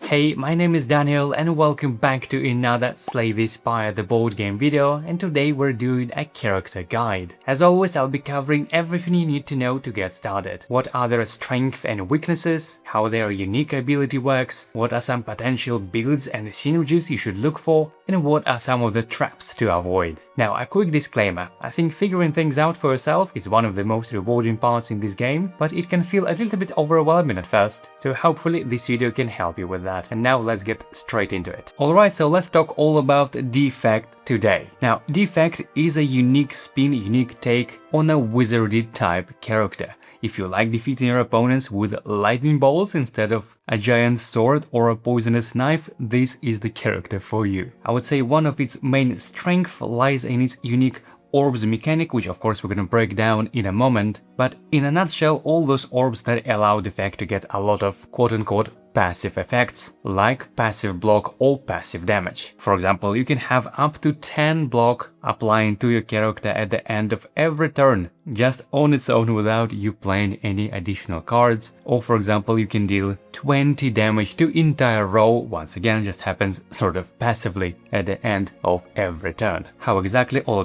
Hey, my name is Daniel and welcome back to another Slay the Spire the board game video, and today we're doing a character guide. As always, I'll be covering everything you need to know to get started. What are their strengths and weaknesses, how their unique ability works, what are some potential builds and synergies you should look for, and what are some of the traps to avoid. Now, a quick disclaimer, I think figuring things out for yourself is one of the most rewarding parts in this game, but it can feel a little bit overwhelming at first, so hopefully this video can help you with that. And now let's get straight into it. Alright, so let's talk all about Defect today. Now, Defect is a unique spin, unique take on a wizardy type character. If you like defeating your opponents with lightning bolts instead of a giant sword or a poisonous knife, this is the character for you. I would say one of its main strengths lies in its unique orbs mechanic, which of course we're gonna break down in a moment, but in a nutshell, all those orbs that allow Defect to get a lot of quote-unquote passive effects, like passive block or passive damage. For example, you can have up to 10 block applying to your character at the end of every turn, just on its own without you playing any additional cards, or for example, you can deal 20 damage to entire row, once again, just happens sort of passively at the end of every turn. How exactly all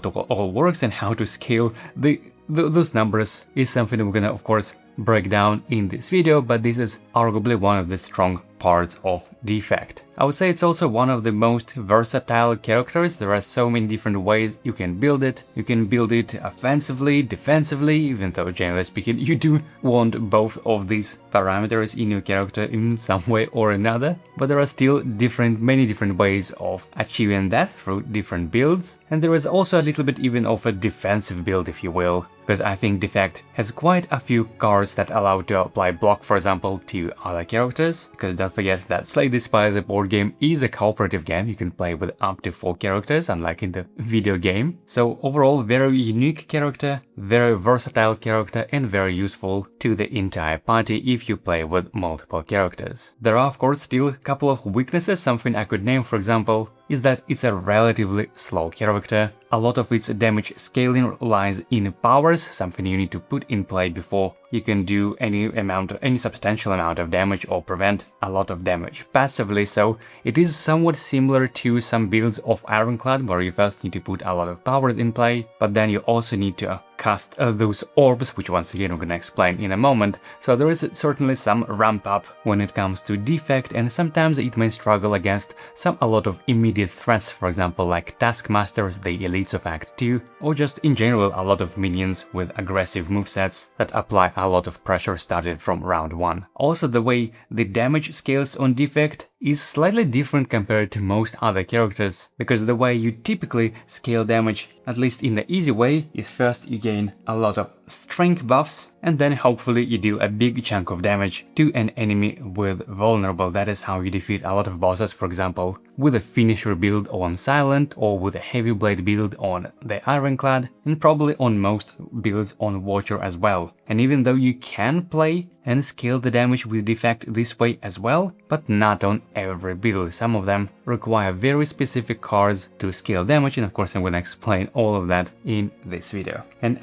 works and how to scale those numbers is something we're gonna of course break down in this video, but this is arguably one of the strong parts of Defect. I would say it's also one of the most versatile characters. There are so many different ways you can build it. You can build it offensively, defensively, even though generally speaking you do want both of these parameters in your character in some way or another, but there are still many different ways of achieving that through different builds, and there is also a little bit even of a defensive build, if you will, because I think Defect has quite a few cards that allow to apply block, for example, to other characters, because don't forget that Slay the Spire the board game is a cooperative game. You can play with up to 4 characters, unlike in the video game. So overall, very unique character, very versatile character, and very useful to the entire party if you play with multiple characters. There are of course still a couple of weaknesses. Something I could name, for example, is that it's a relatively slow character. A lot of its damage scaling lies in powers, something you need to put in play before you can do any substantial amount of damage or prevent a lot of damage passively. So it is somewhat similar to some builds of Ironclad, where you first need to put a lot of powers in play, but then you also need to cast those orbs, which once again we're gonna explain in a moment. So there is certainly some ramp up when it comes to Defect, and sometimes it may struggle against a lot of immediate threats, for example like Taskmasters, the elites of Act 2, or just in general a lot of minions with aggressive movesets that apply a lot of pressure starting from round 1. Also, the way the damage scales on Defect is slightly different compared to most other characters, because the way you typically scale damage, at least in the easy way, is first you gain a lot of strength buffs, and then hopefully you deal a big chunk of damage to an enemy with vulnerable. That is how you defeat a lot of bosses, for example, with a finisher build on Silent, or with a heavy blade build on the Ironclad, and probably on most builds on Watcher as well. And even though you can play and scale the damage with Defect this way as well, but not on every build. Some of them require very specific cards to scale damage, and of course I'm gonna explain all of that in this video. And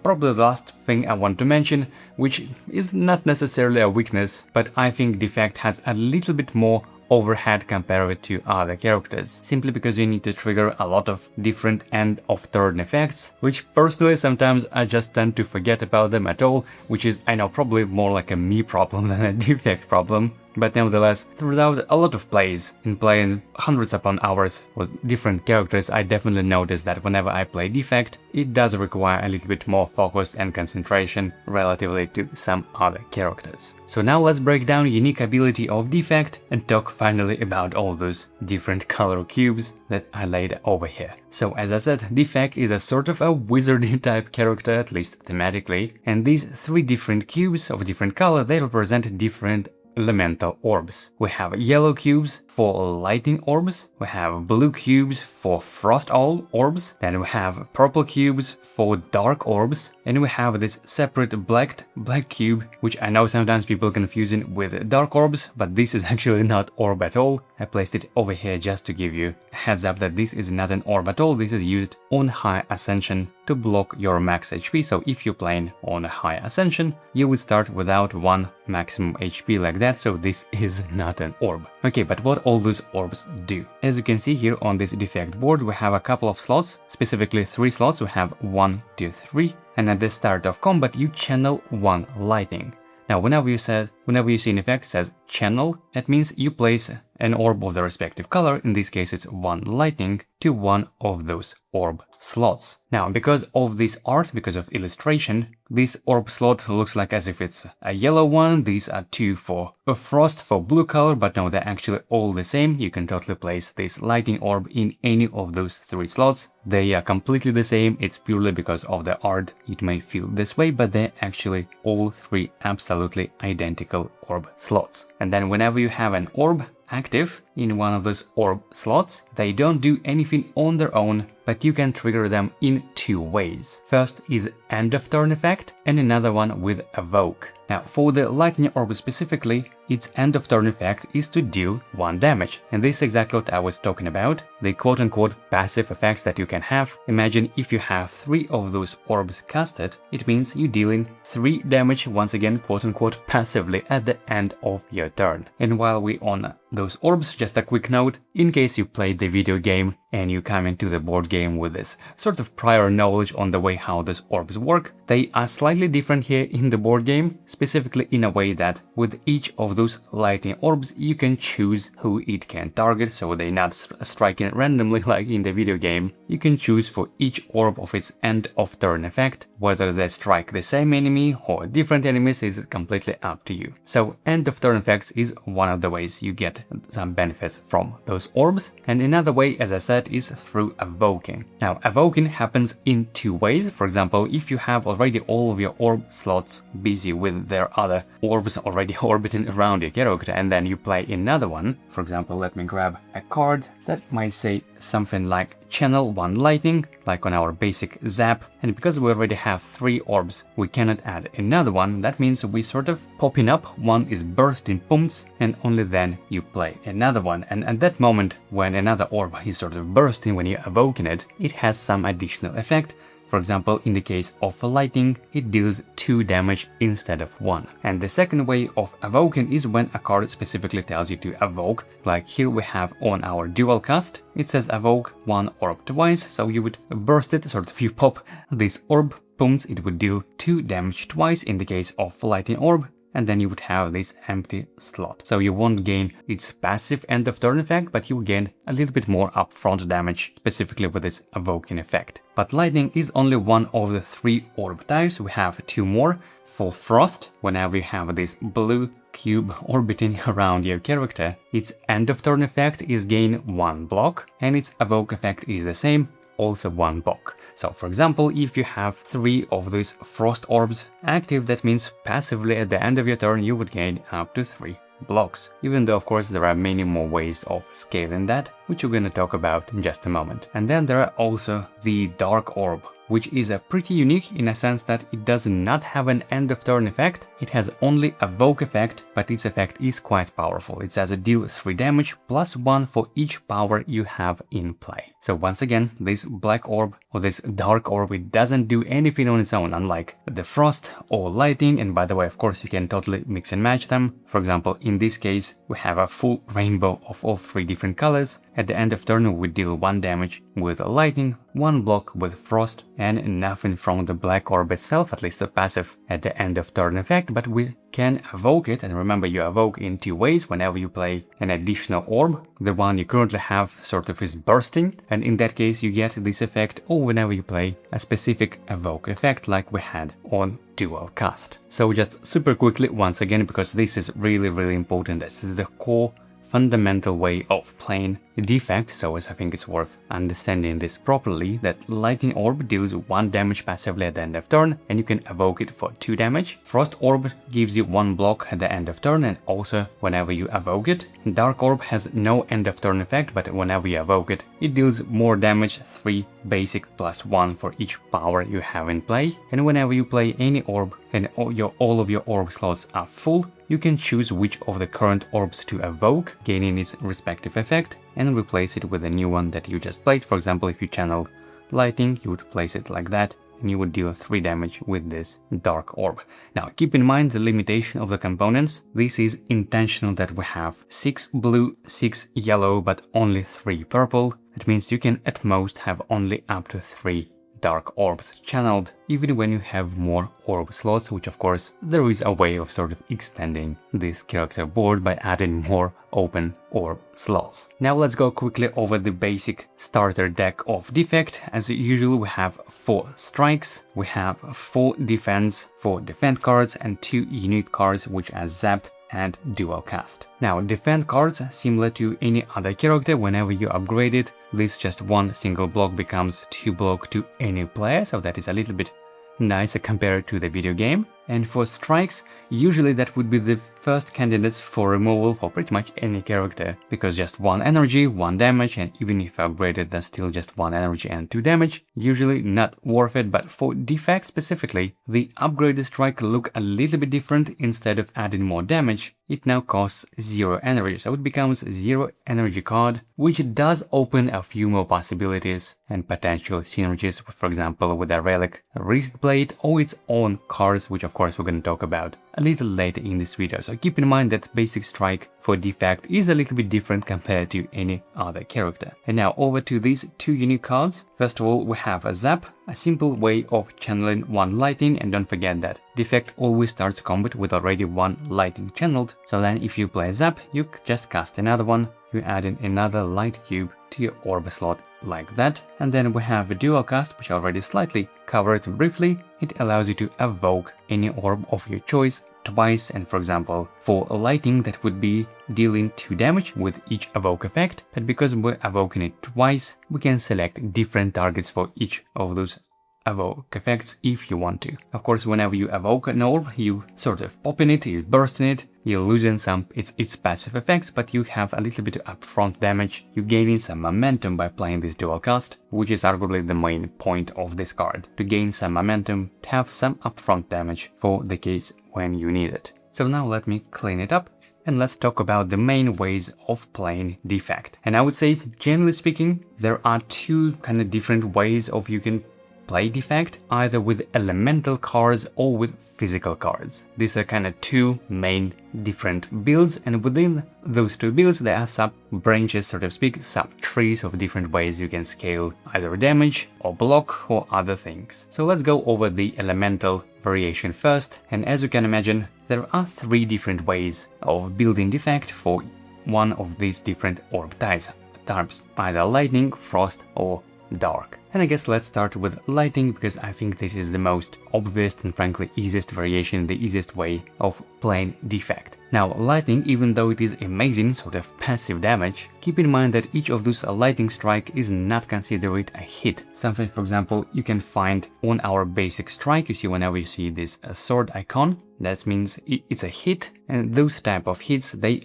probably the last thing I want to mention, which is not necessarily a weakness, but I think Defect has a little bit more overhead compared to other characters, simply because you need to trigger a lot of different end of turn effects, which personally sometimes I just tend to forget about them at all, which is, I know, probably more like a me problem than a Defect problem. But nevertheless, throughout a lot of plays, in playing hundreds upon hours with different characters, I definitely notice that whenever I play Defect, it does require a little bit more focus and concentration relatively to some other characters. So now let's break down unique ability of Defect and talk finally about all those different color cubes that I laid over here. So as I said, Defect is a sort of a wizardy type character, at least thematically, and these 3 different cubes of different color, they represent different elemental orbs. We have yellow cubes for lightning orbs, we have blue cubes for frost orbs, then we have purple cubes for dark orbs, and we have this separate black cube, which I know sometimes people confuse it with dark orbs, but this is actually not orb at all. I placed it over here just to give you a heads up that this is not an orb at all. This is used on high ascension to block your max HP. So if you're playing on a high ascension, you would start without 1 maximum HP like that, so this is not an orb. Okay, but what all those orbs do? As you can see here on this defect board, we have a couple of slots, specifically 3 slots. We have 1, 2, 3, and at the start of combat you channel 1 lightning. Now whenever you see an effect says channel, that means you place an orb of the respective color, in this case it's 1 lightning, to one of those orb slots. Now because of this art, because of illustration, this orb slot looks like as if it's a yellow one. These are 2 for a frost for blue color, but no, they're actually all the same. You can totally place this lightning orb in any of those 3 slots. They are completely the same. It's purely because of the art it may feel this way, but they're actually all 3 absolutely identical orb slots. And then whenever you have an orb active in one of those orb slots, they don't do anything on their own, but you can trigger them in 2 ways. First is end of turn effect, and another one with evoke. Now for the lightning orb specifically, its end of turn effect is to deal 1 damage, and this is exactly what I was talking about, the quote-unquote passive effects that you can have. Imagine if you have 3 of those orbs casted, it means you're dealing 3 damage, once again quote-unquote passively, at the end of your turn. And while we on those orbs, just a quick note, in case you played the video game and you come into the board game with this sort of prior knowledge on the way how those orbs work, they are slightly different here in the board game, specifically in a way that with each of those lightning orbs you can choose who it can target, so they're not striking randomly like in the video game. You can choose for each orb of its end of turn effect, whether they strike the same enemy or different enemies is completely up to you. So end of turn effects is one of the ways you get some benefits from those orbs, and another way, as I said, is through evoking. Now evoking happens in 2 ways. For example, if you have already all of your orb slots busy with their other orbs already orbiting around your character, and then you play another one. For example, let me grab a card that might say something like channel 1 lightning, like on our basic zap, and because we already have 3 orbs, we cannot add another one. That means we sort of popping up, one is bursting pumps, and only then you play another one. And at that moment, when another orb is sort of bursting, when you're evoking it, it has some additional effect. For example, in the case of lightning, it deals 2 damage instead of 1. And the second way of evoking is when a card specifically tells you to evoke. Like here we have on our dual cast, it says evoke 1 orb twice, so you would burst it, sort of you pop this orb, pumps, it would deal 2 damage twice in the case of lightning orb, and then you would have this empty slot. So you won't gain its passive end of turn effect, but you will gain a little bit more upfront damage, specifically with its evoking effect. But lightning is only one of the 3 orb types. We have 2 more. For frost, whenever you have this blue cube orbiting around your character, its end of turn effect is gain 1 block, and its evoke effect is the same, also 1 block. So for example, if you have 3 of these frost orbs active, that means passively at the end of your turn you would gain up to 3 blocks, even though of course there are many more ways of scaling that, which we're going to talk about in just a moment. And then there are also the dark orb, which is a pretty unique in a sense that it does not have an end of turn effect. It has only a evoke effect, but its effect is quite powerful. It says deal 3 damage plus 1 for each power you have in play. So once again, this black orb or this dark orb, it doesn't do anything on its own, unlike the frost or lightning. And by the way, of course, you can totally mix and match them. For example, in this case, we have a full rainbow of all 3 different colors. At the end of turn, we deal 1 damage with lightning, 1 block with frost, and nothing from the black orb itself, at least a passive at the end of turn effect, but we can evoke it. And remember, you evoke in 2 ways whenever you play an additional orb. The one you currently have sort of is bursting, and in that case you get this effect, or whenever you play a specific evoke effect like we had on dual cast. So just super quickly once again, because this is really important, this is the core fundamental way of playing Defect, so I think it's worth understanding this properly, that Lightning Orb deals 1 damage passively at the end of turn, and you can evoke it for 2 damage. Frost Orb gives you 1 block at the end of turn, and also whenever you evoke it. Dark Orb has no end of turn effect, but whenever you evoke it, it deals more damage, 3 basic plus 1 for each power you have in play. And whenever you play any orb and all of your orb slots are full, you can choose which of the current orbs to evoke, gaining its respective effect, and replace it with a new one that you just played. For example, if you channeled Lightning, you would place it like that, and you would deal 3 damage with this Dark Orb. Now, keep in mind the limitation of the components. This is intentional that we have 6 blue, 6 yellow, but only 3 purple. That means you can at most have only up to 3 Dark Orbs channeled, even when you have more orb slots, which of course there is a way of sort of extending this character board by adding more open orb slots. Now let's go quickly over the basic starter deck of Defect. As usual, we have 4 strikes, we have 4 defense, 4 defend cards, and 2 unit cards which are zapped and dual cast. Now, defend cards, similar to any other character, whenever you upgrade it, this just 1 single block becomes 2 block to any player, so that is a little bit nicer compared to the video game. And for strikes, usually that would be the first candidates for removal for pretty much any character, because just 1 energy, 1 damage, and even if upgraded, that's still just 1 energy and 2 damage. Usually not worth it, but for Defect specifically, the upgraded strike look a little bit different. Instead of adding more damage, it now costs 0 energy, so it becomes 0 energy card, which does open a few more possibilities and potential synergies, for example with a relic, a wrist blade, or its own cards, which of course we're going to talk about a little later in this video. So keep in mind that basic strike for Defect is a little bit different compared to any other character. And now over to these 2 unique cards. First of all, we have a Zap, a simple way of channeling 1 lightning, and don't forget that Defect always starts combat with already 1 lightning channeled. So then if you play Zap, you just cast another one, you add in another light cube to your orb slot like that. And then we have a dual cast, which I already slightly covered briefly. It allows you to evoke any orb of your choice twice, and for example for lightning that would be dealing 2 damage with each evoke effect, but because we're evoking it twice, we can select different targets for each of those evoke effects if you want to. Of course, whenever you evoke an orb, you sort of pop in it, you burst in it, you're losing some its passive effects, but you have a little bit of upfront damage. You're gaining some momentum by playing this dual cast, which is arguably the main point of this card, to gain some momentum, to have some upfront damage for the case when you need it. So now let me clean it up, and let's talk about the main ways of playing Defect. And I would say, generally speaking, there are 2 kind of different ways of you can play Defect, either with elemental cards or with physical cards. These are kind of 2 main different builds, and within those 2 builds there are sub-branches, so to speak, sub-trees of different ways you can scale either damage or block or other things. So let's go over the elemental variation first, and as you can imagine, there are 3 different ways of building Defect for one of these different orb types, either lightning, frost, or dark. And I guess let's start with lightning, because I think this is the most obvious and frankly easiest variation, the easiest way of playing Defect. Now, lightning, even though it is amazing sort of passive damage, keep in mind that each of those lightning strike is not considered a hit. Something, for example, you can find on our basic strike. You see, whenever you see this sword icon, that means it's a hit, and those type of hits, they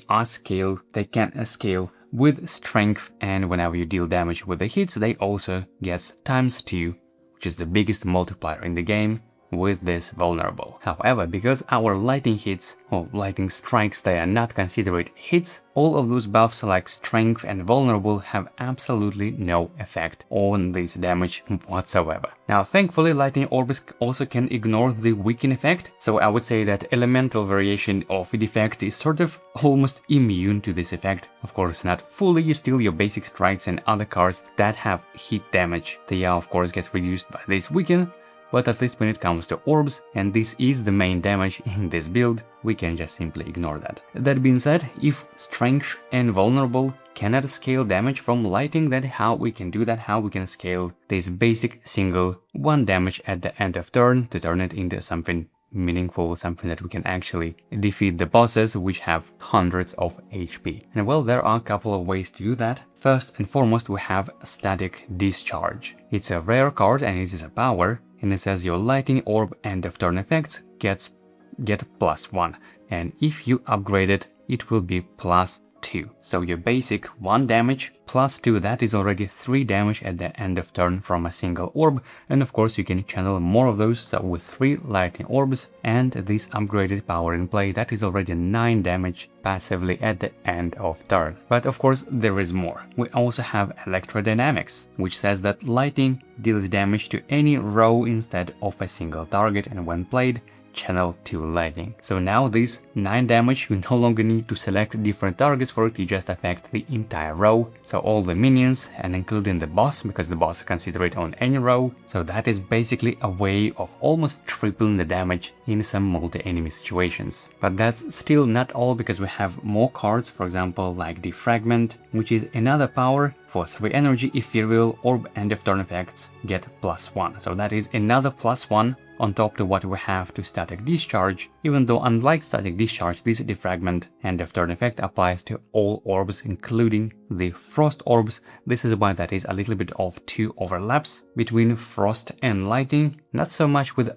can scale with strength, and whenever you deal damage with the hits, they also get ×2, which is the biggest multiplier in the game with this vulnerable. However, because our lightning hits or lightning strikes, they are not considered hits, all of those buffs like strength and vulnerable have absolutely no effect on this damage whatsoever. Now, thankfully, lightning orbs also can ignore the weaken effect, so I would say that elemental variation of Defect is sort of almost immune to this effect. Of course, not fully. You steal your basic strikes and other cards that have hit damage. They of course get reduced by this weaken, but at least when it comes to orbs, and this is the main damage in this build, we can just simply ignore that. That being said, if strength and vulnerable cannot scale damage from lightning, then how we can do that, how we can scale this basic single 1 damage at the end of turn to turn it into something meaningful, something that we can actually defeat the bosses which have hundreds of HP. And well, there are a couple of ways to do that. First and foremost, we have Static Discharge. It's a rare card and it is a power, and it says your lightning orb end of turn effects get +1, and if you upgrade it, it will be +2. So your basic 1 damage +2, that is already 3 damage at the end of turn from a single orb, and of course you can channel more of those, so with 3 lightning orbs and this upgraded power in play, that is already 9 damage passively at the end of turn. But of course there is more. We also have Electrodynamics, which says that lightning deals damage to any row instead of a single target, and when played, channel 2 lightning. So now this 9 damage, you no longer need to select different targets for it, you just affect the entire row, so all the minions and including the boss, because the boss consider it on any row. So that is basically a way of almost tripling the damage in some multi-enemy situations. But that's still not all, because we have more cards, for example like Defragment, which is another power. For 3 energy, Ethereal Orb end of turn effects get +1, so that is another +1 on top to what we have to Static Discharge, even though unlike Static Discharge, this Defragment end of turn effect applies to all orbs, including the Frost orbs. This is why that is a little bit of 2 overlaps between Frost and Lightning, not so much with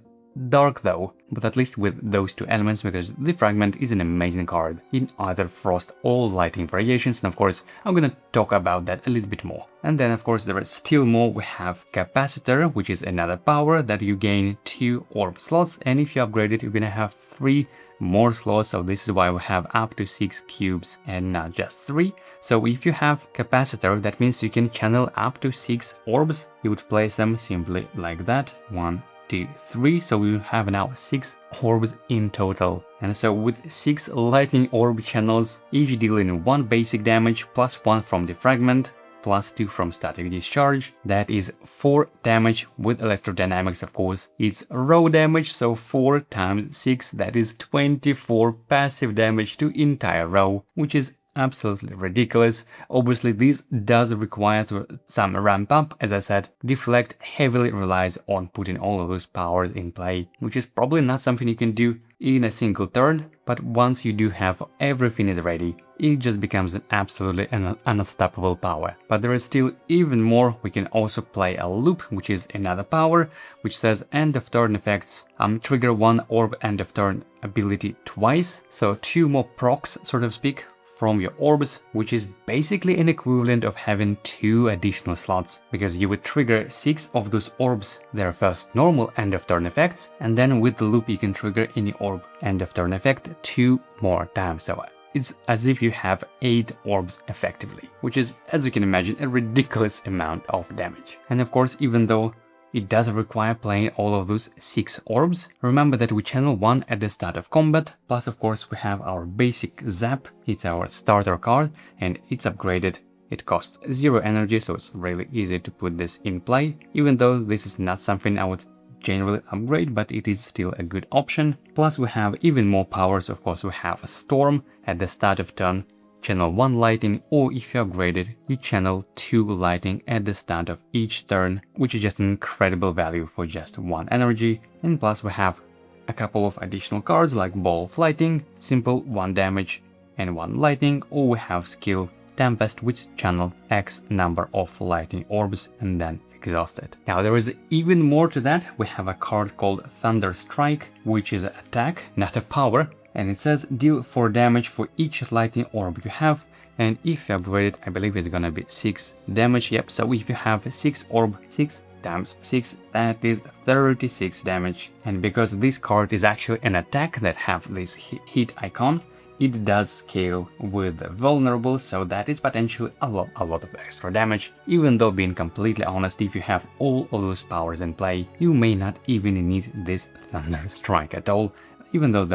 Dark though, but at least with those 2 elements, because the Fragment is an amazing card in either Frost or Lightning variations, and of course I'm gonna talk about that a little bit more. And then of course there is still more. We have Capacitor, which is another power that you gain 2 orb slots, and if you upgrade it you're gonna have 3 more slots, so this is why we have up to 6 cubes and not just 3. So if you have Capacitor, that means you can channel up to 6 orbs. You would place them simply like that, 1, 2, 3, so we will have now 6 orbs in total. And so with 6 lightning orb channels, each dealing 1 basic damage +1 from Defragment, +2 from Static Discharge, that is 4 damage. With Electrodynamics of course it's row damage, so 4 times 6, that is 24 passive damage to entire row, which is absolutely ridiculous. Obviously this does require some ramp up. As I said, Deflect heavily relies on putting all of those powers in play, which is probably not something you can do in a single turn, but once you do have everything is ready, it just becomes an absolutely unstoppable power. But there is still even more. We can also play a Loop, which is another power, which says end of turn effects, trigger 1 orb end of turn ability twice, so 2 more procs, so to speak, from your orbs, which is basically an equivalent of having 2 additional slots, because you would trigger 6 of those orbs, their first normal end of turn effects, and then with the loop you can trigger any orb end of turn effect 2 more times. So it's as if you have 8 orbs effectively, which is, as you can imagine, a ridiculous amount of damage. And of course, even though it does require playing all of those 6 orbs, remember that we channel 1 at the start of combat, plus of course we have our basic Zap, it's our starter card, and it's upgraded. It costs 0 energy, so it's really easy to put this in play, even though this is not something I would generally upgrade, but it is still a good option. Plus we have even more powers. Of course we have a Storm at the start of turn, channel 1 lightning, or if you upgrade it, you channel 2 lightning at the start of each turn, which is just an incredible value for just 1 energy. And plus we have a couple of additional cards like Ball of Lightning, simple 1 damage and 1 lightning, or we have skill Tempest, which channel X number of lightning orbs and then exhaust it. Now there is even more to that. We have a card called Thunder Strike, which is an attack, not a power. And it says deal 4 damage for each lightning orb you have, and if you upgrade it, I believe it's gonna be 6 damage. Yep, so if you have 6 orb, 6 times 6, that is 36 damage. And because this card is actually an attack that have this hit icon, it does scale with the vulnerable, so that is potentially a lot of extra damage. Even though, being completely honest, if you have all of those powers in play, you may not even need this Thunder Strike at all, even though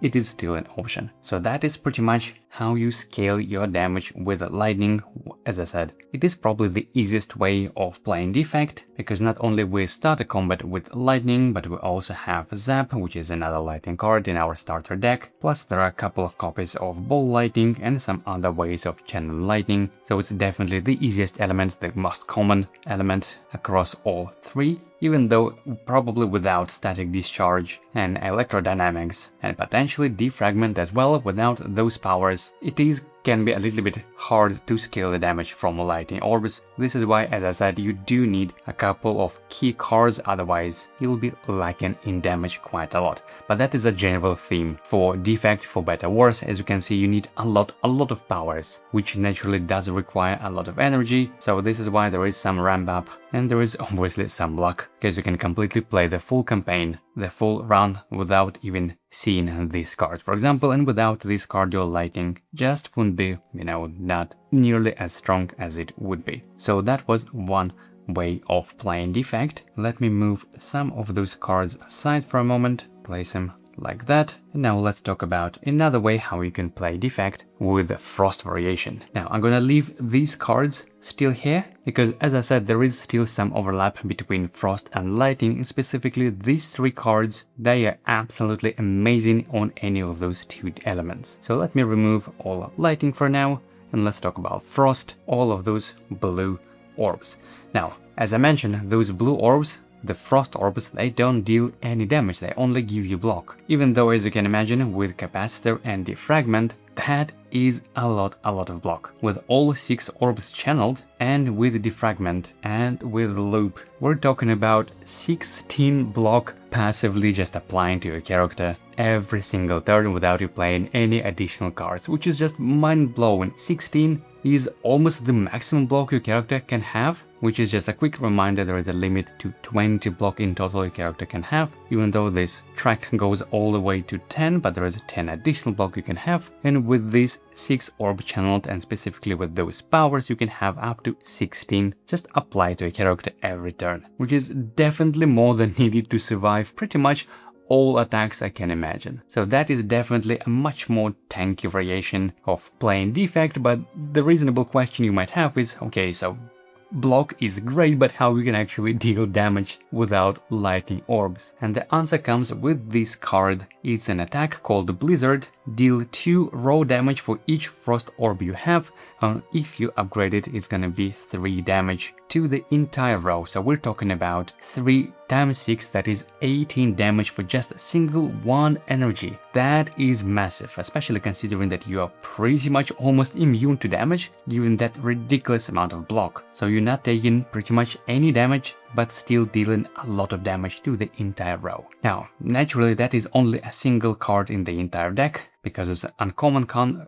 it is still an option. So that is pretty much how you scale your damage with lightning. As I said, it is probably the easiest way of playing Defect, because not only we start a combat with lightning, but we also have Zap, which is another lightning card in our starter deck, plus there are a couple of copies of Ball Lightning and some other ways of channeling lightning, so it's definitely the easiest element, the most common element across all three, even though probably without static discharge and electrodynamics, and potentially defragment as well. Without those powers, it can be a little bit hard to scale the damage from lightning orbs. This is why, as I said, you do need a couple of key cards, otherwise you'll be lacking in damage quite a lot. But that is a general theme for Defect, for better or worse. As you can see, you need a lot of powers, which naturally does require a lot of energy, so this is why there is some ramp up, and there is obviously some luck, because you can completely play the full campaign, the full run, without even seeing this card, for example, and without this card your lightning just wouldn't be, not nearly as strong as it would be. So that was one way of playing Defect. Let me move some of those cards aside for a moment, place them like that. And now let's talk about another way how you can play Defect with the Frost variation. Now I'm gonna leave these cards still here, because as I said, there is still some overlap between Frost and Lightning, and specifically these three cards, they are absolutely amazing on any of those two elements. So let me remove all of Lightning for now, and let's talk about Frost, all of those blue orbs. Now, as I mentioned, those blue orbs, the Frost orbs, they don't deal any damage, they only give you block. Even though, as you can imagine, with Capacitor and Defragment, that is a lot of block. With all 6 orbs channeled, and with Defragment, and with Loop, we're talking about 16 block passively just applying to your character every single turn without you playing any additional cards, which is just mind-blowing. 16 is almost the maximum block your character can have, which is just a quick reminder there is a limit to 20 block in total your character can have, even though this track goes all the way to 10, but there is 10 additional block you can have, and with these 6 orb channeled, and specifically with those powers, you can have up to 16 just applied to a character every turn, which is definitely more than needed to survive pretty much all attacks I can imagine. So that is definitely a much more tanky variation of playing Defect, but the reasonable question you might have is, okay, so block is great, but how we can actually deal damage without lightning orbs? And the answer comes with this card. It's an attack called Blizzard. Deal 2 raw damage for each frost orb you have. If you upgrade it, it's gonna be 3 damage to the entire row. So we're talking about 3 times 6, that is 18 damage for just a single 1 energy. That is massive, especially considering that you are pretty much almost immune to damage, given that ridiculous amount of block. So you're not taking pretty much any damage, but still dealing a lot of damage to the entire row. Now, naturally that is only a single card in the entire deck, because it's an uncommon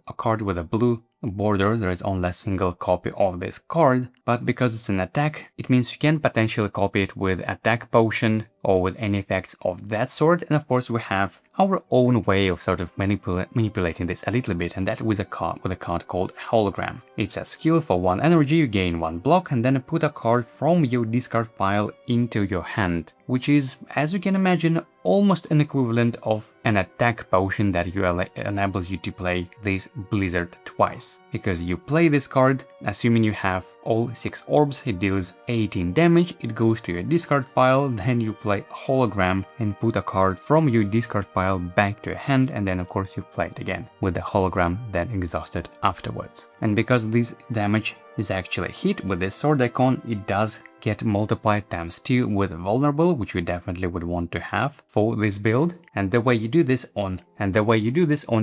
a card with a blue border, there is only a single copy of this card, but because it's an attack, it means you can potentially copy it with attack potion or with any effects of that sort. And of course we have our own way of sort of manipulating this a little bit, and that with a card called Hologram. It's a skill for 1 energy, you gain 1 block, and then put a card from your discard pile into your hand, which is, as you can imagine, almost an equivalent of an attack potion that enables you to play this Blizzard twice. Because you play this card, assuming you have all 6 orbs, it deals 18 damage, it goes to your discard pile, then you play Hologram and put a card from your discard pile back to your hand, and then of course you play it again, with the Hologram then exhausted afterwards. And because this damage is actually hit with this sword icon, it does get multiplied times 2 with vulnerable, which we definitely would want to have for this build. And the way you do this on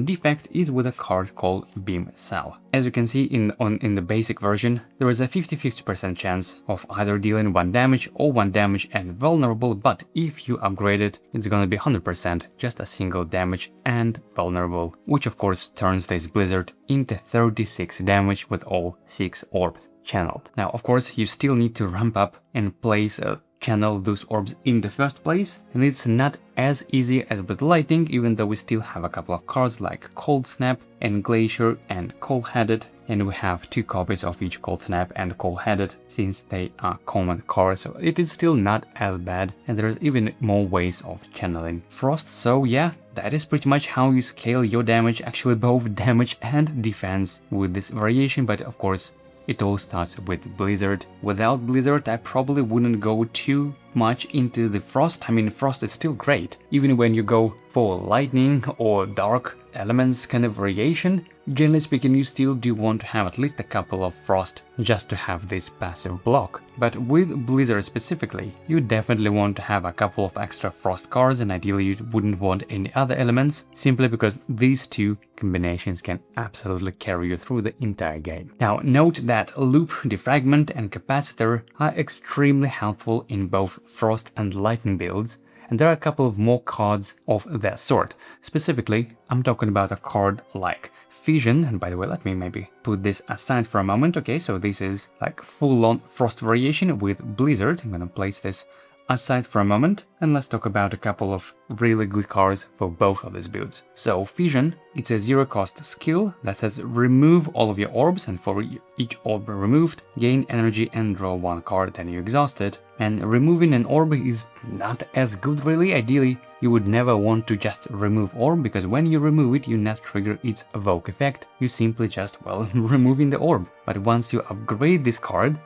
Defect is with a card called Beam Cell. As you can see in the basic version, there is a 50-50% chance of either dealing 1 damage or 1 damage and vulnerable, but if you upgrade it, it's gonna be 100% just a single damage and vulnerable, which of course turns this Blizzard into 36 damage with all 6 orbs channeled. Now, of course, you still need to ramp up and place channel those orbs in the first place, and it's not as easy as with lightning, even though we still have a couple of cards like Cold Snap and Glacier and Cold-Headed, and we have 2 copies of each Cold Snap and Cold-Headed since they are common cards, so it is still not as bad, and there's even more ways of channeling Frost. So yeah, that is pretty much how you scale your damage, actually both damage and defense with this variation, but of course it all starts with Blizzard. Without Blizzard, I probably wouldn't go too much into the Frost. I mean, Frost is still great. Even when you go for Lightning or Dark elements kind of variation, generally speaking, you still do want to have at least a couple of Frost just to have this passive block. But with Blizzard specifically, you definitely want to have a couple of extra Frost cards, and ideally you wouldn't want any other elements, simply because these 2 combinations can absolutely carry you through the entire game. Now note that Loop, Defragment and Capacitor are extremely helpful in both Frost and Lightning builds, and there are a couple of more cards of that sort. Specifically, I'm talking about a card like Fission, and by the way, let me maybe put this aside for a moment. Okay, so this is like full-on Frost variation with Blizzard. I'm gonna place this aside for a moment, and let's talk about a couple of really good cards for both of these builds. So Fission, it's a 0-cost skill that says remove all of your orbs, and for each orb removed, gain energy and draw 1 card, then you exhaust it. And removing an orb is not as good really. Ideally, you would never want to just remove orb, because when you remove it, you not trigger its evoke effect. You simply just, well, removing the orb. But once you upgrade this card,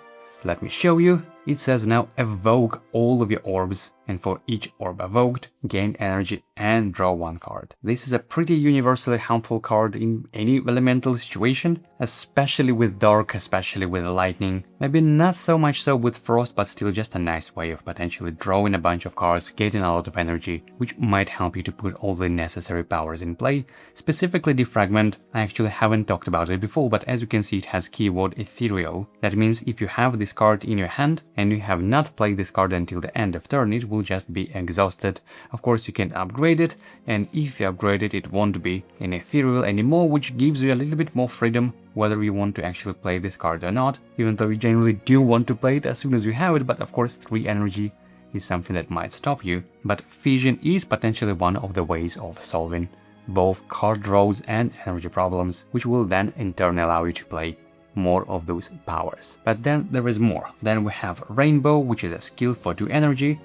let me show you. It says now evoke all of your orbs, and for each orb evoked, gain energy and draw 1 card. This is a pretty universally helpful card in any elemental situation, especially with Dark, especially with Lightning. Maybe not so much so with Frost, but still just a nice way of potentially drawing a bunch of cards, getting a lot of energy, which might help you to put all the necessary powers in play. Specifically Defragment, I actually haven't talked about it before, but as you can see, it has keyword ethereal. That means if you have this card in your hand and you have not played this card until the end of turn, it will just be exhausted. Of course, you can upgrade it, and if you upgrade it, it won't be an ethereal anymore, which gives you a little bit more freedom whether you want to actually play this card or not, even though you generally do want to play it as soon as you have it, but of course 3 energy is something that might stop you. But Fission is potentially one of the ways of solving both card draws and energy problems, which will then in turn allow you to play more of those powers. But then there is more. Then we have Rainbow, which is a skill for 2 energy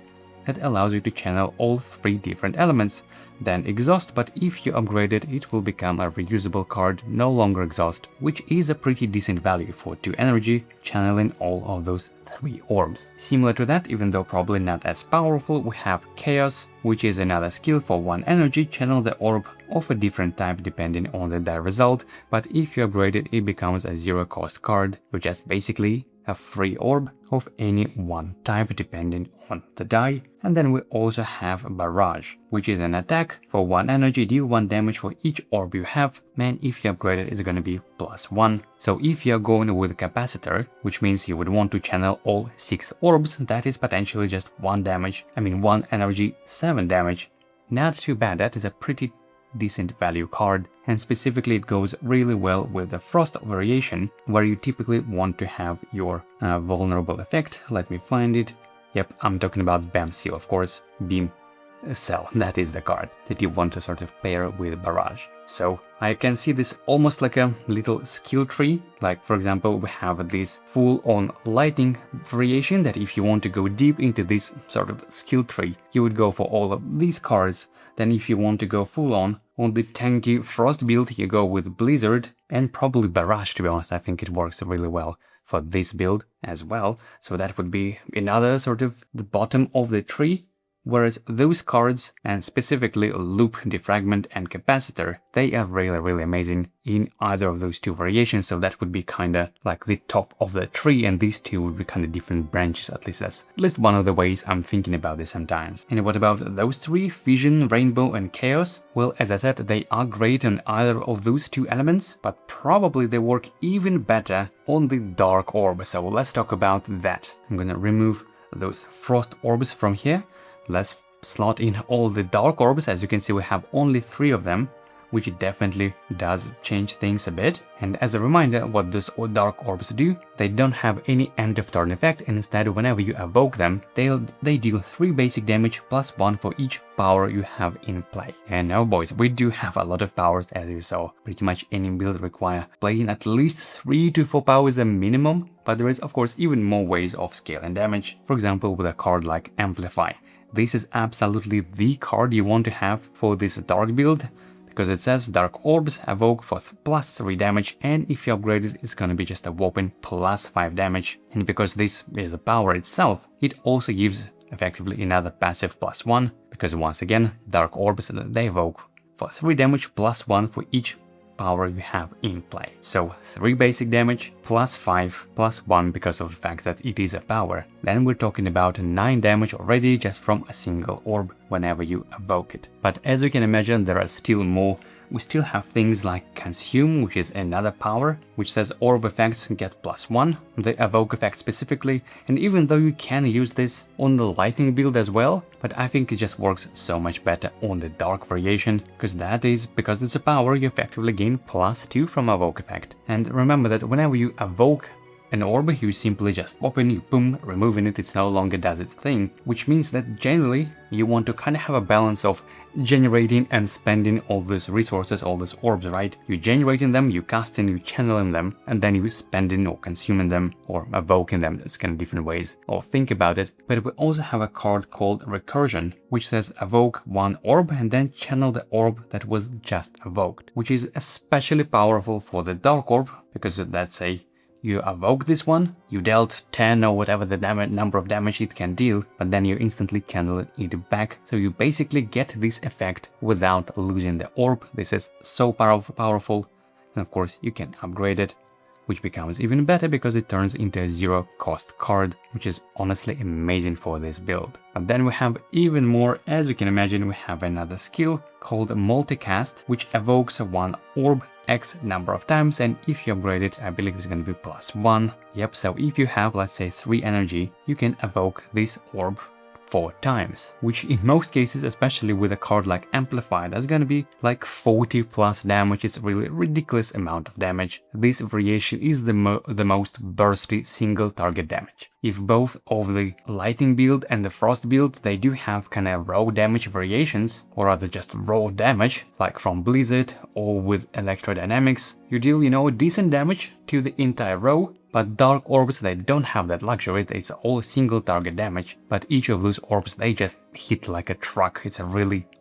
that allows you to channel all 3 different elements. Then Exhaust, but if you upgrade it, it will become a reusable card, no longer Exhaust, which is a pretty decent value for 2 energy, channeling all of those 3 orbs. Similar to that, even though probably not as powerful, we have Chaos, which is another skill for 1 energy, channel the orb of a different type depending on the die result, but if you upgrade it, it becomes a 0-cost card, which is basically a free orb of any 1 type depending on the die. And then we also have Barrage, which is an attack for 1 energy, deal 1 damage for each orb you have, and if you upgrade it, it's gonna be +1. So if you're going with Capacitor, which means you would want to channel all 6 orbs, that is potentially just 1 damage, 1 energy, 7 damage. Not too bad, that is a pretty decent value card, and specifically it goes really well with the Frost variation, where you typically want to have your vulnerable effect. Let me find it. Yep, I'm talking about Bam Seal, of course. Beam Cell, that is the card that you want to sort of pair with Barrage. So I can see this almost like a little skill tree. Like for example, we have this full-on Lightning variation that if you want to go deep into this sort of skill tree, you would go for all of these cards. Then if you want to go full-on the tanky Frost build, you go with Blizzard and probably Barrage. To be honest, I think it works really well for this build as well. So that would be another sort of the bottom of the tree. Whereas those cards, and specifically Loop, Defragment and Capacitor, they are really amazing in either of those 2 variations, so that would be kinda like the top of the tree, and these 2 would be kinda different branches. At least that's one of the ways I'm thinking about this sometimes. And what about those 3, Fission, Rainbow and Chaos? Well, as I said, they are great on either of those 2 elements, but probably they work even better on the Dark Orb, so let's talk about that. I'm gonna remove those Frost orbs from here. Let's slot in all the Dark Orbs. As you can see, we have only 3 of them. which definitely does change things a bit. And as a reminder, what those dark orbs do, they don't have any end of turn effect, and instead whenever you evoke them, they deal 3 basic damage plus 1 for each power you have in play. And now boys, we do have a lot of powers, as you saw. Pretty much any build require playing at least 3 to 4 powers a minimum, but there is of course even more ways of scaling damage. For example, with a card like Amplify. This is absolutely the card you want to have for this dark build, because it says Dark Orbs evoke for plus 3 damage, and if you upgrade it, it's gonna be just a whopping plus 5 damage. And because this is a power itself, it also gives effectively another passive plus 1, because once again, Dark Orbs, they evoke for 3 damage plus 1 for each power you have in play. So 3 basic damage plus 5 plus 1 because of the fact that it is a power. Then we're talking about 9 damage already just from a single orb whenever you evoke it. But as you can imagine, there are still more. We still have things like Consume, which is another power, which says orb effects get plus 1, the evoke effect specifically, and even though you can use this on the lightning build as well, but I think it just works so much better on the dark variation, because it's a power, you effectively gain plus 2 from evoke effect. And remember that whenever you evoke an orb, you simply just pop in, you boom, removing it, it no longer does its thing, which means that generally you want to kind of have a balance of generating and spending all these resources, all these orbs, right? You generating them, you casting, you channeling them, and then you spending or consuming them or evoking them. That's kind of different ways or think about it. But we also have a card called Recursion, which says evoke 1 orb and then channel the orb that was just evoked, which is especially powerful for the dark orb, because let's say you evoke this one, you dealt 10 or whatever the number of damage it can deal, but then you instantly channel it back. So you basically get this effect without losing the orb. This is so powerful. And of course you can upgrade it, which becomes even better because it turns into a 0 cost card, which is honestly amazing for this build. But then we have even more. As you can imagine, we have another skill called Multicast, which evokes 1 orb X number of times, and if you upgrade it, I believe it's going to be plus 1. Yep, so if you have, let's say, 3 energy, you can evoke this orb 4 times, which in most cases, especially with a card like Amplify, that's gonna be like 40 plus damage. It's a really ridiculous amount of damage. This variation is the most bursty single target damage. If both of the lightning build and the frost build, they do have kind of raw damage variations, or rather just raw damage, like from Blizzard or with electrodynamics, you deal, you know, decent damage to the entire row. But dark orbs, they don't have that luxury. It's all single target damage, but each of those orbs, they just hit like a truck. It's a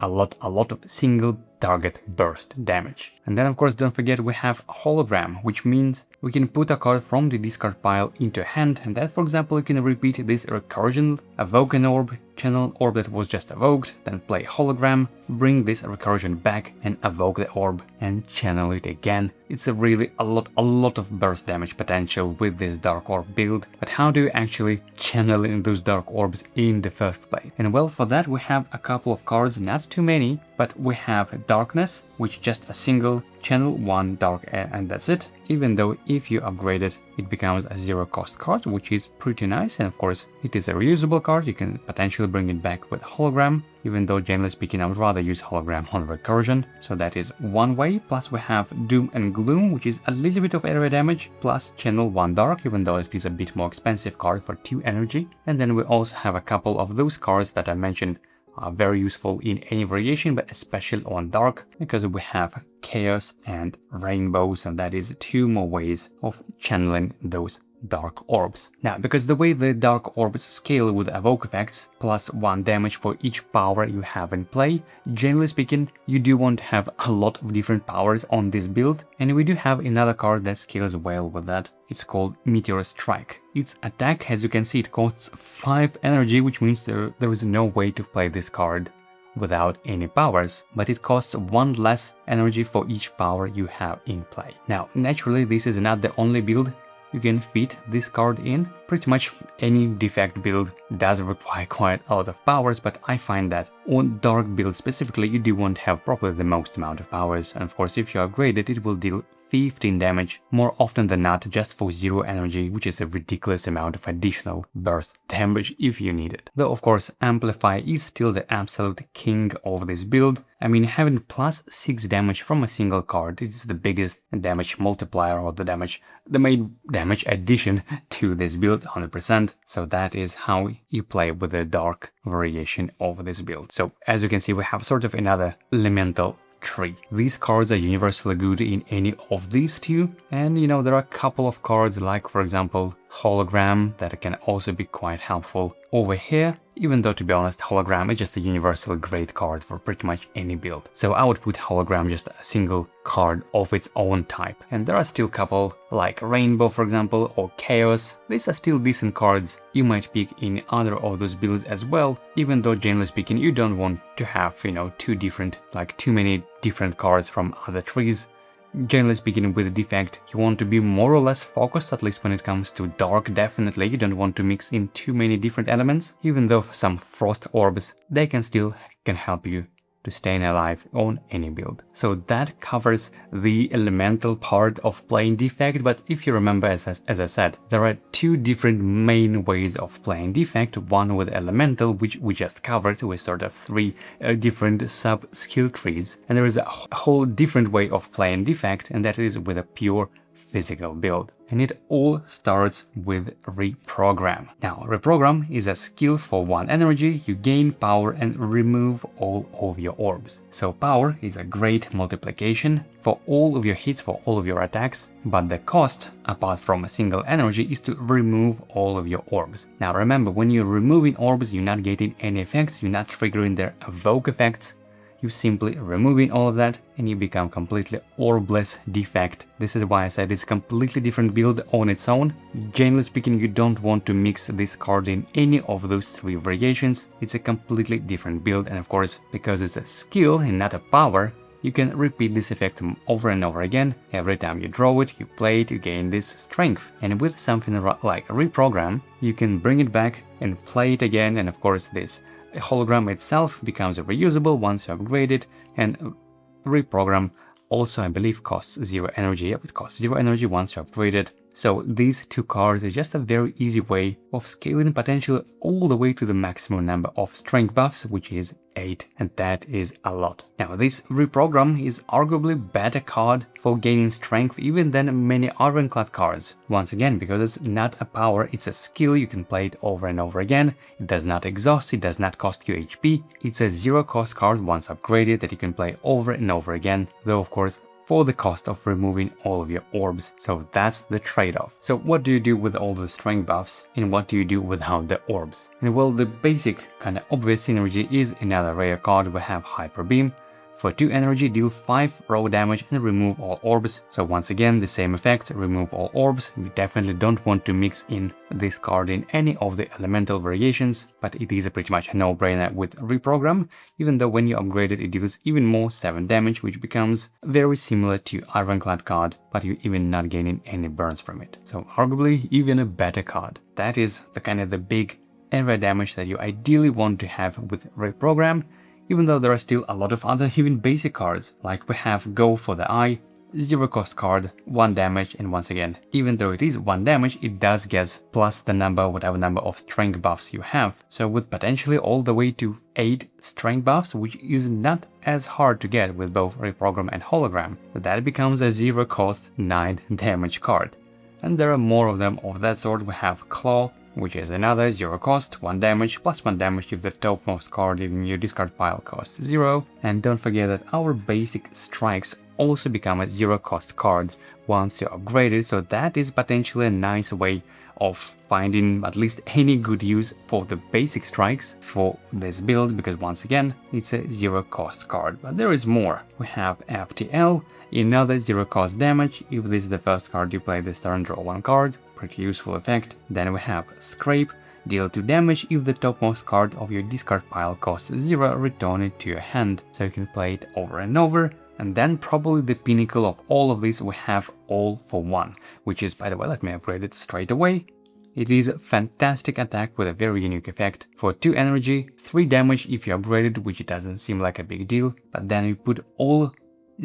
lot of single target burst damage. And then of course, don't forget we have hologram, which means we can put a card from the discard pile into a hand, and then for example you can repeat this recursion, evoke an orb, channel orb that was just evoked, then play hologram, bring this recursion back and evoke the orb and channel it again. It's a lot of burst damage potential with this dark orb build. But how do you actually channel in those dark orbs in the first place? And well, for that we have a couple of cards, not too many, but we have Darkness, which just a single channel 1 dark air and that's it. Even though if you upgrade it, it becomes a 0 cost card, which is pretty nice. And of course it is a reusable card, you can potentially bring it back with hologram, even though generally speaking I would rather use hologram on recursion. So that is one way. Plus we have Doom and Gloom, which is a little bit of area damage, plus channel 1 dark, even though it is a bit more expensive card for 2 energy. And then we also have a couple of those cards that I mentioned are very useful in any variation, but especially on dark, because we have Chaos and Rainbow, so that is 2 more ways of channeling those dark orbs. Now, because the way the dark orbs scale with evoke effects, plus 1 damage for each power you have in play, generally speaking, you do want to have a lot of different powers on this build, and we do have another card that scales well with that. It's called Meteor Strike. Its attack, as you can see, it costs 5 energy, which means there is no way to play this card without any powers, but it costs 1 less energy for each power you have in play. Now, naturally, this is not the only build you can fit this card in. Pretty much any defect build does require quite a lot of powers, but I find that on dark build specifically, you do want to have probably the most amount of powers. And of course, if you upgrade it, it will deal 15 damage more often than not just for 0 energy, which is a ridiculous amount of additional burst damage if you need it. Though of course Amplify is still the absolute king of this build. I mean, having plus 6 damage from a single card is the biggest damage multiplier, or the main damage addition to this build, 100%. So that is how you play with the dark variation of this build. So as you can see, we have sort of another elemental tree. These cards are universally good in any of these two, and you know, there are a couple of cards like, for example, Hologram, that can also be quite helpful over here, even though to be honest, Hologram is just a universal great card for pretty much any build. So I would put Hologram just a single card of its own type. And there are still a couple like Rainbow, for example, or Chaos. These are still decent cards you might pick in other of those builds as well, even though generally speaking you don't want to have, you know, too many different cards from other trees. Generally speaking, with Defect, you want to be more or less focused, at least when it comes to dark. Definitely, you don't want to mix in too many different elements, even though for some Frost Orbs, they can help you to stay alive on any build. So that covers the elemental part of playing Defect, but if you remember, as I said, there are two different main ways of playing Defect, one with elemental, which we just covered with sort of 3 different sub-skill trees, and there is a whole different way of playing Defect, and that is with a pure physical build. And it all starts with Reprogram. Now, Reprogram is a skill for 1 energy, you gain power and remove all of your orbs. So power is a great multiplication for all of your hits, for all of your attacks, but the cost, apart from a single energy, is to remove all of your orbs. Now remember, when you're removing orbs, you're not getting any effects, you're not triggering their evoke effects. You're simply removing all of that and you become completely orbless Defect. This is why I said it's a completely different build on its own. Generally speaking, you don't want to mix this card in any of those 3 variations. It's a completely different build, and of course, because it's a skill and not a power, you can repeat this effect over and over again. Every time you draw it, you play it, you gain this strength. And with something like Reprogram, you can bring it back and play it again, and of course this Hologram itself becomes reusable once you upgrade it, and Reprogram also, I believe, costs 0 energy. Yep, it costs 0 energy once you upgrade it. So these 2 cards is just a very easy way of scaling potential all the way to the maximum number of strength buffs, which is 8, and that is a lot. Now this Reprogram is arguably better card for gaining strength even than many Ironclad cards. Once again, because it's not a power, it's a skill, you can play it over and over again. It does not exhaust, it does not cost you HP. It's a 0 cost card once upgraded that you can play over and over again, though of course for the cost of removing all of your orbs. So that's the trade-off. So what do you do with all the strength buffs, and what do you do without the orbs? And well, the basic kind of obvious synergy is another rare card. We have Hyper Beam. For 2 energy, deal 5 raw damage and remove all orbs. So once again, the same effect, remove all orbs. You definitely don't want to mix in this card in any of the elemental variations, but it is a pretty much a no-brainer with Reprogram, even though when you upgrade it, it deals even more 7 damage, which becomes very similar to Ironclad card, but you're even not gaining any burns from it. So arguably even a better card. That is the kind of the big area damage that you ideally want to have with Reprogram, even though there are still a lot of other even basic cards, like we have Go for the Eye, 0 cost card, 1 damage, and once again, even though it is 1 damage, it does get plus the whatever number of strength buffs you have. So with potentially all the way to 8 strength buffs, which is not as hard to get with both Reprogram and Hologram, that becomes a 0 cost 9 damage card. And there are more of them of that sort. We have Claw, which is another 0 cost, 1 damage, plus 1 damage if the topmost card in your discard pile costs 0. And don't forget that our basic strikes also become a 0 cost card once you upgrade it, so that is potentially a nice way of finding at least any good use for the basic strikes for this build, because once again, it's a 0 cost card. But there is more. We have FTL, another 0 cost damage. If this is the first card you play this turn, draw 1 card. Pretty useful effect. Then we have Scrape, deal 2 damage. If the topmost card of your discard pile costs 0, return it to your hand, so you can play it over and over. And then probably the pinnacle of all of this, we have All for 1, which is, by the way, let me upgrade it straight away. It is a fantastic attack with a very unique effect. For 2 energy, 3 damage if you upgrade it, which it doesn't seem like a big deal, but then you put all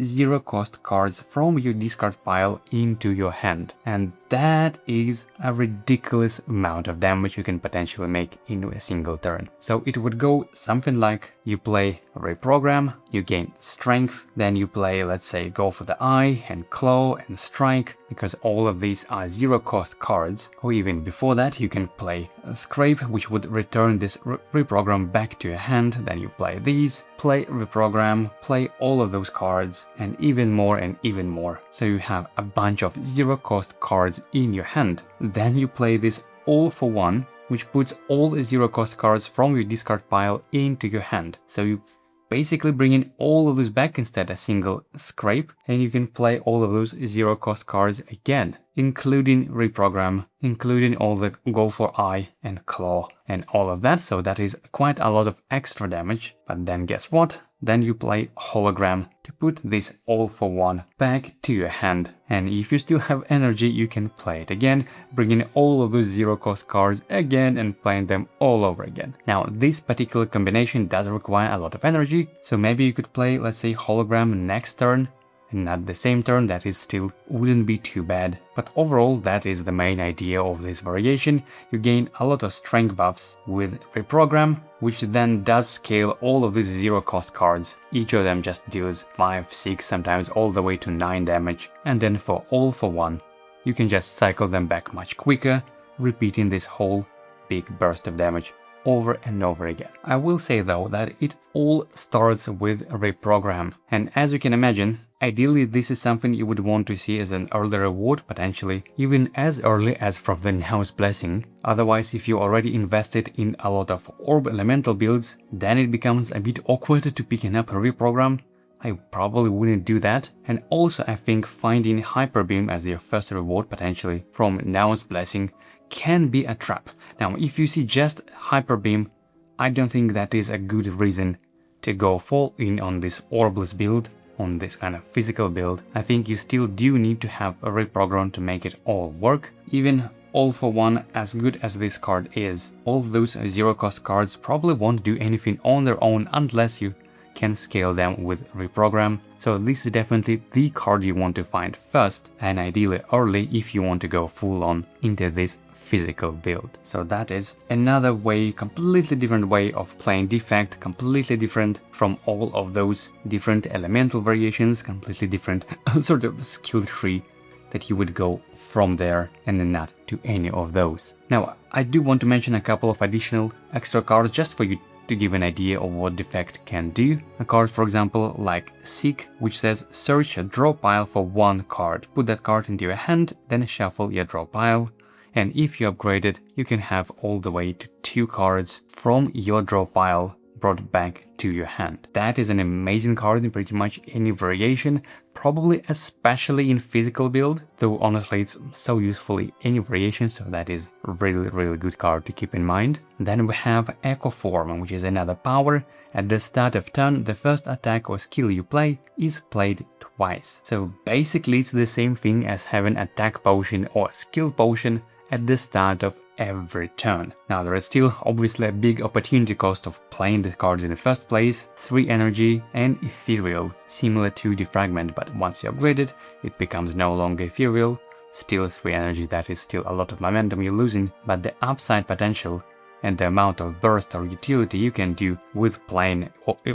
zero cost cards from your discard pile into your hand, and that is a ridiculous amount of damage you can potentially make in a single turn. So it would go something like you play Reprogram, you gain strength, then you play, let's say, go for the eye and claw and strike, because all of these are zero cost cards. Or even before that you can play a scrape, which would return this Reprogram back to your hand, then you play these, play Reprogram, play all of those cards, and even more and even more. So you have a bunch of zero cost cards in your hand. Then you play this all for one, which puts all the zero cost cards from your discard pile into your hand. So you basically bring in all of those back instead a single scrape, and you can play all of those zero cost cards again, including Reprogram, including all the go for eye and claw and all of that. So that is quite a lot of extra damage. But then guess what? Then you play Hologram to put this all for one back to your hand. And if you still have energy, you can play it again, bringing all of those zero cost cards again and playing them all over again. Now, this particular combination does require a lot of energy, so maybe you could play, let's say, Hologram next turn, and not the same turn. That is still wouldn't be too bad. But overall, that is the main idea of this variation. You gain a lot of strength buffs with Reprogram, which then does scale all of these zero cost cards. Each of them just deals 5, 6, sometimes all the way to 9 damage. And then for all for one, you can just cycle them back much quicker, repeating this whole big burst of damage over and over again. I will say though that it all starts with Reprogram, and as you can imagine, ideally this is something you would want to see as an early reward, potentially even as early as from the Now's Blessing. Otherwise, if you already invested in a lot of orb elemental builds, then it becomes a bit awkward to picking up a Reprogram. I probably wouldn't do that. And also I think finding Hyper Beam as your first reward potentially from Now's Blessing can be a trap. Now, if you see just Hyper Beam, I don't think that is a good reason to go full in on this orbless build, on this kind of physical build. I think you still do need to have a Reprogram to make it all work. Even all for one, as good as this card is, all those zero cost cards probably won't do anything on their own unless you can scale them with Reprogram. So this is definitely the card you want to find first, and ideally early if you want to go full on into this physical build. So that is another way, completely different way of playing Defect, completely different from all of those different elemental variations, completely different sort of skill tree that you would go from there and then not to any of those. Now, I do want to mention a couple of additional extra cards just for you to give an idea of what Defect can do. A card, for example, like Seek, which says search a draw pile for one card. Put that card into your hand, then shuffle your draw pile. And if you upgrade it, you can have all the way to 2 cards from your draw pile brought back to your hand. That is an amazing card in pretty much any variation, probably especially in physical build, though honestly it's so useful in any variation, so that is a really good card to keep in mind. Then we have Echo Form, which is another power. At the start of turn, the first attack or skill you play is played twice. So basically it's the same thing as having attack potion or skill potion at the start of every turn. Now there is still obviously a big opportunity cost of playing the card in the first place, 3 energy and ethereal, similar to Defragment, but once you upgrade it, it becomes no longer ethereal, still 3 energy. That is still a lot of momentum you're losing, but the upside potential and the amount of burst or utility you can do with playing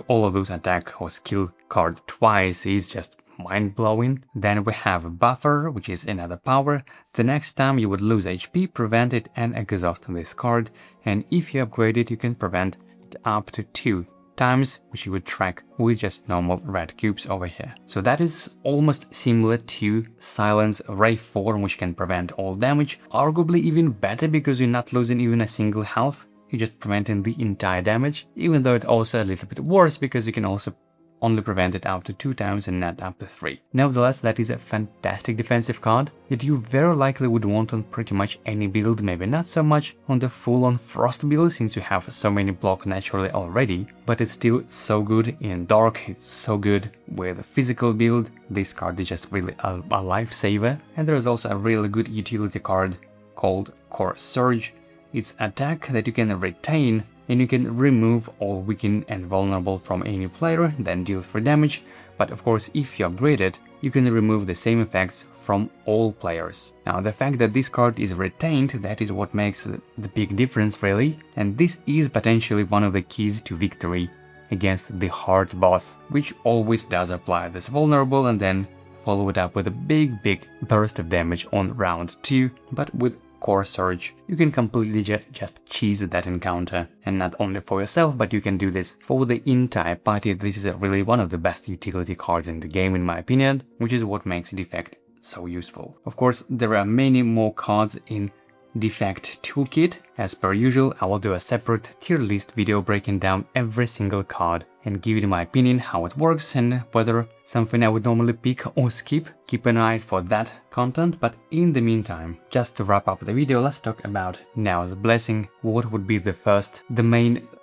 all of those attack or skill card twice is just mind-blowing. Then we have Buffer, which is another power. The next time you would lose HP, prevent it and exhaust this card, and if you upgrade it, you can prevent it up to 2 times, which you would track with just normal red cubes over here. So that is almost similar to Silence Ray Form, which can prevent all damage, arguably even better because you're not losing even a single health, you're just preventing the entire damage, even though it's also a little bit worse because you can also only prevent it up to 2 times and not up to 3. Nevertheless, that is a fantastic defensive card that you very likely would want on pretty much any build, maybe not so much on the full-on Frost build since you have so many block naturally already, but it's still so good in Dark, it's so good with a physical build. This card is just really a lifesaver. And there is also a really good utility card called Core Surge. It's attack that you can retain, and you can remove all weakened and vulnerable from any player, then deal 3 damage, but of course if you upgrade it, you can remove the same effects from all players. Now the fact that this card is retained, that is what makes the big difference really, and this is potentially one of the keys to victory against the hard boss, which always does apply this vulnerable and then follow it up with a big burst of damage on round 2, but with Core Surge, you can completely just cheese that encounter, and not only for yourself, but you can do this for the entire party. This is really one of the best utility cards in the game in my opinion, which is what makes Defect so useful. Of course, there are many more cards in Defect Toolkit. As per usual, I will do a separate tier list video breaking down every single card and give you my opinion how it works and whether something I would normally pick or skip. Keep an eye for that content, but in the meantime, just to wrap up the video, let's talk about Now's Blessing. What would be the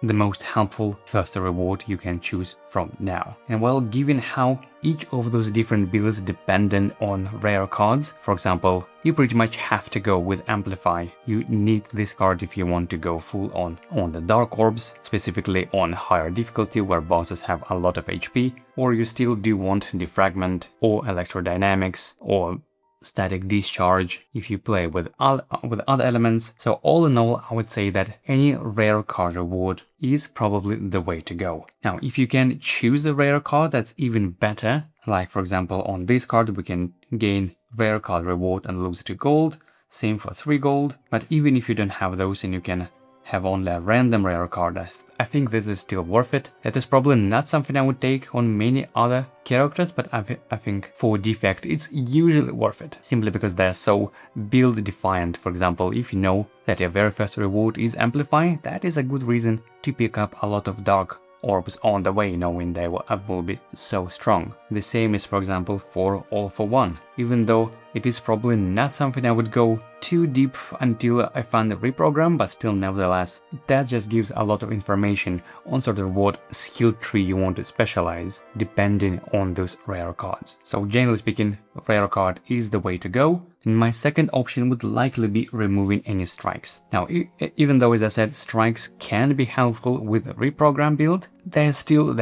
most helpful first reward you can choose from Neow? And well, given how each of those different builds dependent on rare cards, for example, you pretty much have to go with Amplify. You need this card if you want to go full on the Dark Orbs, specifically on higher difficulty where bosses have a lot of HP, or you still do want Defragment or Electrodynamics or Static Discharge if you play with other elements. So all in all, I would say that any rare card reward is probably the way to go. Now, if you can choose a rare card, that's even better. Like for example, on this card we can gain rare card reward and lose 2 gold, same for 3 gold, but even if you don't have those and you can have only a random rare card, I think this is still worth it. That is probably not something I would take on many other characters, but I think for Defect it's usually worth it, simply because they're so build defiant. For example, if you know that your very first reward is Amplify, that is a good reason to pick up a lot of Dark Orbs on the way, knowing they will be so strong. The same is for example for All for One, even though it is probably not something I would go too deep until I find the reprogram, but still nevertheless, that just gives a lot of information on sort of what skill tree you want to specialize depending on those rare cards. So generally speaking, rare card is the way to go. And my second option would likely be removing any strikes. Now, even though as I said, strikes can be helpful with a reprogram build, they're still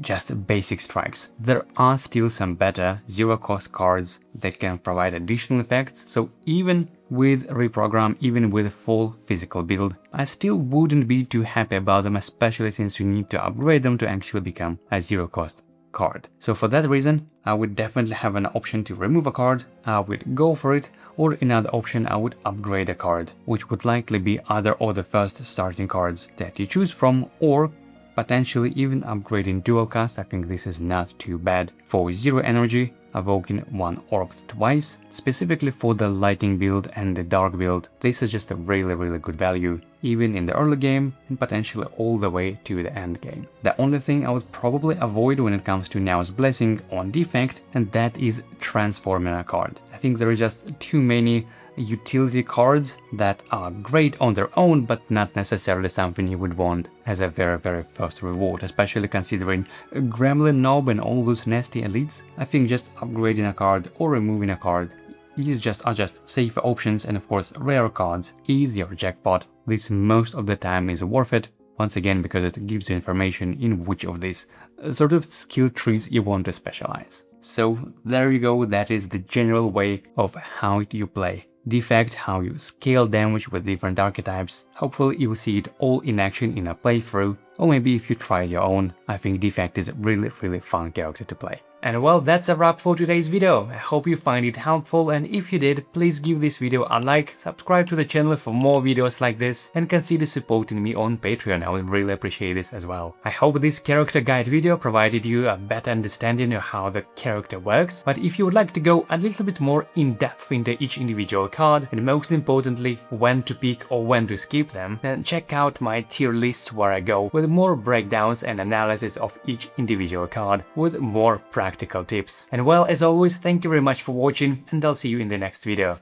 just basic strikes. There are still some better zero-cost cards that can provide additional effects, so even with reprogram, even with full physical build, I still wouldn't be too happy about them, especially since you need to upgrade them to actually become a zero-cost card. So for that reason, I would definitely have an option to remove a card, I would go for it, or another option I would upgrade a card, which would likely be either of the first starting cards that you choose from, or potentially even upgrading dual cast. I think this is not too bad. For 0 energy, evoking 1 orb twice, specifically for the lighting build and the dark build. This is just a really good value, even in the early game and potentially all the way to the end game. The only thing I would probably avoid when it comes to Now's Blessing on Defect, and that is transforming a card. I think there are just too many utility cards that are great on their own, but not necessarily something you would want as a very first reward, especially considering Gremlin Knob and all those nasty elites. I think just upgrading a card or removing a card are just safer options, and of course rare cards is your jackpot. This most of the time is worth it, once again because it gives you information in which of these sort of skill trees you want to specialize. So there you go, that is the general way of how you play Defect, how you scale damage with different archetypes. Hopefully you'll see it all in action in a playthrough, or maybe if you try your own. I think Defect is a really fun character to play. And well, that's a wrap for today's video. I hope you find it helpful, and if you did, please give this video a like, subscribe to the channel for more videos like this, and consider supporting me on Patreon. I would really appreciate this as well. I hope this character guide video provided you a better understanding of how the character works, but if you would like to go a little bit more in depth into each individual card, and most importantly, when to pick or when to skip them, then check out my tier list where I go with more breakdowns and analysis of each individual card with more practical tips. And well, as always, thank you very much for watching, and I'll see you in the next video.